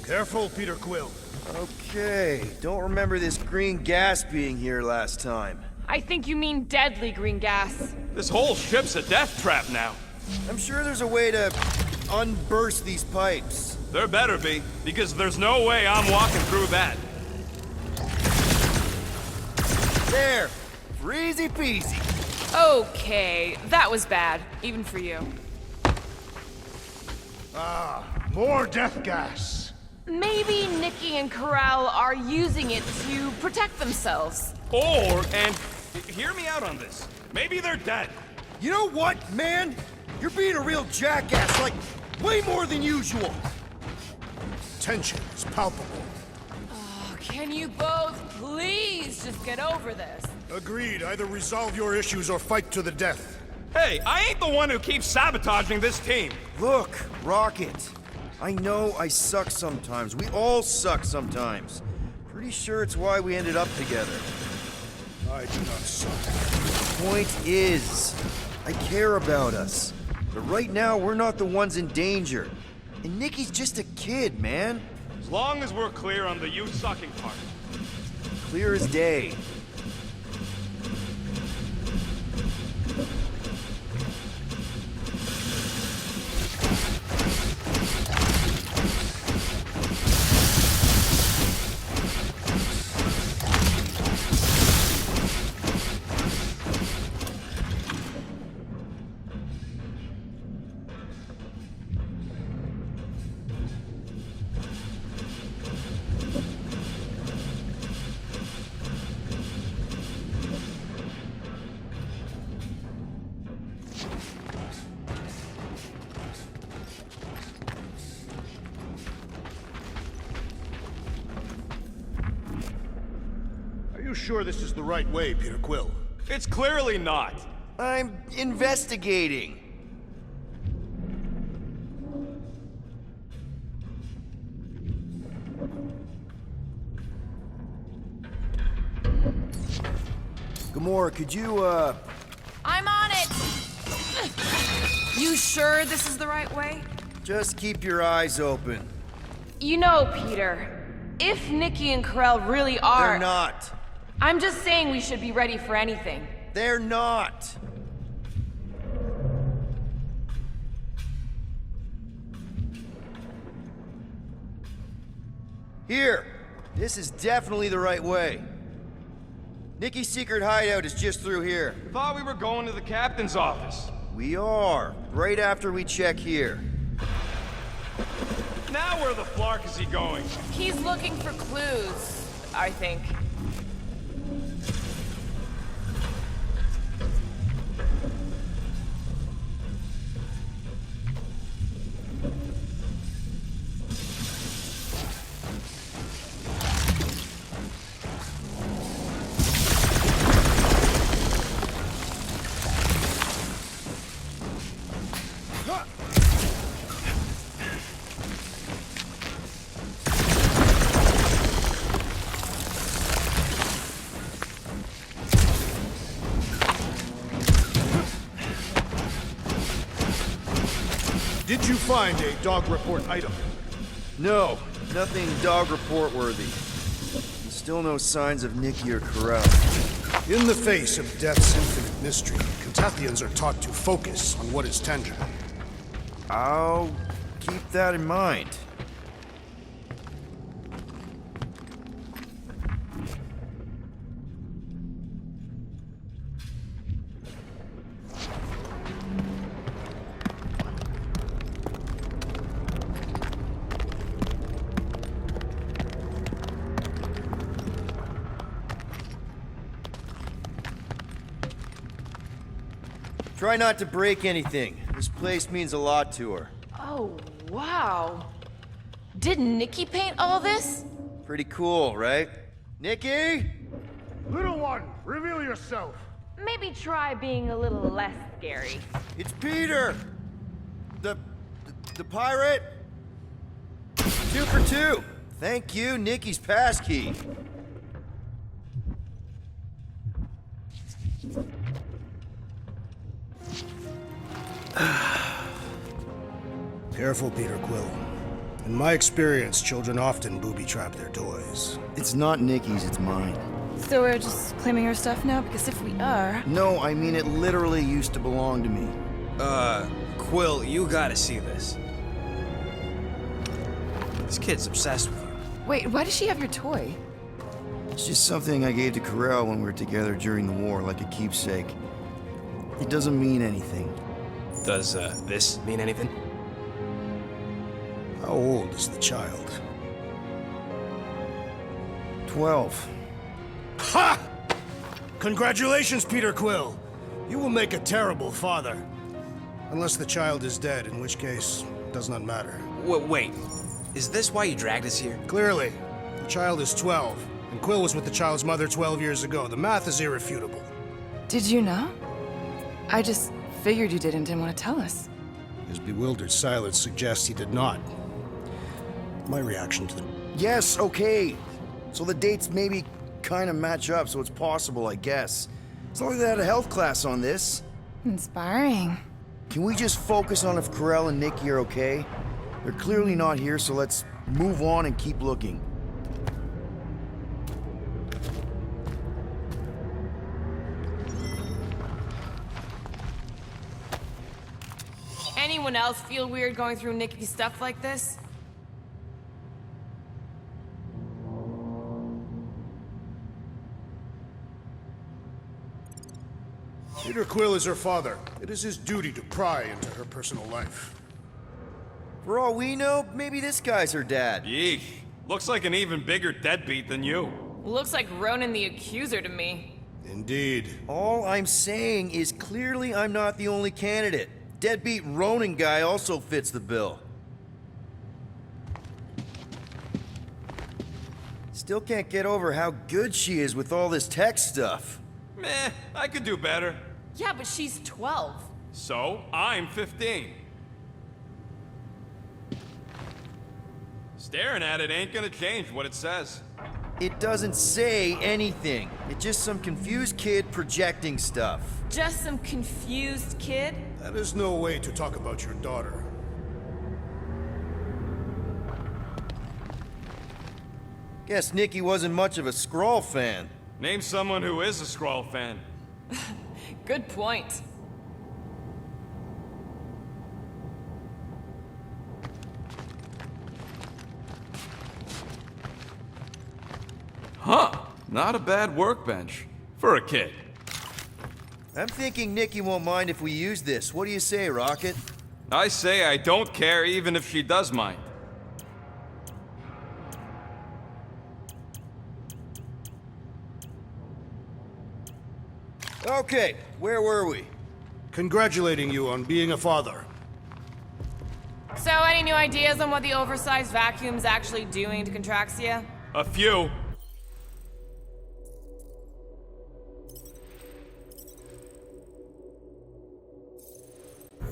S4: Careful, Peter Quill.
S1: Okay, don't remember this green gas being here last time.
S5: I think you mean deadly green gas.
S6: This whole ship's a death trap now.
S1: I'm sure there's a way to unburst these pipes.
S6: There better be, because there's no way I'm walking through that.
S1: There, easy peasy.
S5: Okay, that was bad, even for you.
S4: More death gas.
S5: Maybe Nikki and Corel are using it to protect themselves.
S6: And Hear me out on this. Maybe they're dead.
S1: You know what, man? You're being a real jackass, like, way more than usual.
S4: Tension is palpable.
S9: Oh, can you both please just get over this?
S4: Agreed. Either resolve your issues or fight to the death.
S6: Hey, I ain't the one who keeps sabotaging this team.
S1: Look, Rocket. I know I suck sometimes. We all suck sometimes. Pretty sure it's why we ended up together.
S4: I do not suck.
S1: The point is, I care about us. But right now, we're not the ones in danger. And Nikki's just a kid, man.
S6: As long as we're clear on the you sucking part.
S1: Clear as day.
S4: Are you sure this is the right way, Peter Quill?
S6: It's clearly not.
S1: I'm investigating. Gamora, could you,
S9: I'm on it! You sure this is the right way?
S1: just keep your eyes open?
S9: You know, Peter, if Nikki and Karel really are...
S1: They're not.
S9: I'm just saying we should be ready for anything.
S1: They're not. Here. This is definitely the right way. Nikki's secret hideout is just through here.
S6: Thought we were going to the captain's office.
S1: We are. Right after we check here.
S6: Now where the flark is he going?
S9: He's looking for clues, I think.
S4: Did you find a dog report item?
S1: No, nothing dog report worthy. Still no signs of Nikki or Karel.
S4: In the face of death's infinite mystery, Catathians are taught to focus on what is tangible.
S1: I'll keep that in mind. Try not to break anything. This place means a lot to her.
S9: Oh, wow. Did Nikki paint all this?
S1: Pretty cool, right? Nikki?
S4: Little one, reveal yourself.
S9: Maybe try being a little less scary.
S1: It's Peter! The pirate? 2 for 2. Thank you, Nikki's passkey.
S4: Careful, Peter Quill. In my experience, children often booby-trap their toys.
S1: It's not Nikki's, it's mine.
S10: So we're just claiming her stuff now? Because if we are...
S1: No, I mean it literally used to belong to me.
S11: Quill, you gotta see this. This kid's obsessed with you.
S10: Wait, why does she have your toy?
S1: It's just something I gave to Karel when we were together during the war, like a keepsake. It doesn't mean anything.
S11: Does, this mean anything?
S4: How old is the child?
S1: 12.
S4: Ha! Congratulations, Peter Quill. You will make a terrible father. Unless the child is dead, in which case, it does not matter.
S11: Wait. Is this why you dragged us here?
S4: Clearly. The child is 12, and Quill was with the child's mother 12 years ago. The math is irrefutable.
S5: Did you know? I just figured you didn't want to tell us.
S4: His bewildered silence suggests he did not. My reaction to the...
S1: Yes, okay. So the dates maybe kind of match up, so it's possible, I guess. It's not like they had a health class on this.
S5: Inspiring.
S1: Can we just focus on if Corell and Nikki are okay? They're clearly not here, so let's move on and keep looking.
S9: Anyone else feel weird going through Nikki's stuff like this?
S4: Peter Quill is her father. It is his duty to pry into her personal life.
S1: For all we know, maybe this guy's her dad.
S6: Yeesh. Looks like an even bigger deadbeat than you.
S9: Looks like Ronan the Accuser to me.
S4: Indeed.
S1: All I'm saying is clearly I'm not the only candidate. Deadbeat Ronin guy also fits the bill. Still can't get over how good she is with all this tech stuff.
S6: Meh, I could do better.
S9: Yeah, but she's 12.
S6: So, I'm 15. Staring at it ain't gonna change what it says.
S1: It doesn't say anything. It's just some confused kid projecting stuff.
S9: Just some confused kid?
S4: That is no way to talk about your daughter.
S1: Guess Nikki wasn't much of a Skrull fan.
S6: Name someone who is a Skrull fan.
S9: Good point.
S6: Huh, not a bad workbench. For a kid.
S1: I'm thinking Nikki won't mind if we use this. What do you say, Rocket?
S6: I say I don't care even if she does mind.
S1: Okay, where were we?
S4: Congratulating you on being a father.
S9: So, any new ideas on what the oversized vacuum's actually doing to Contraxia?
S6: A few.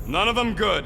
S6: None of them good.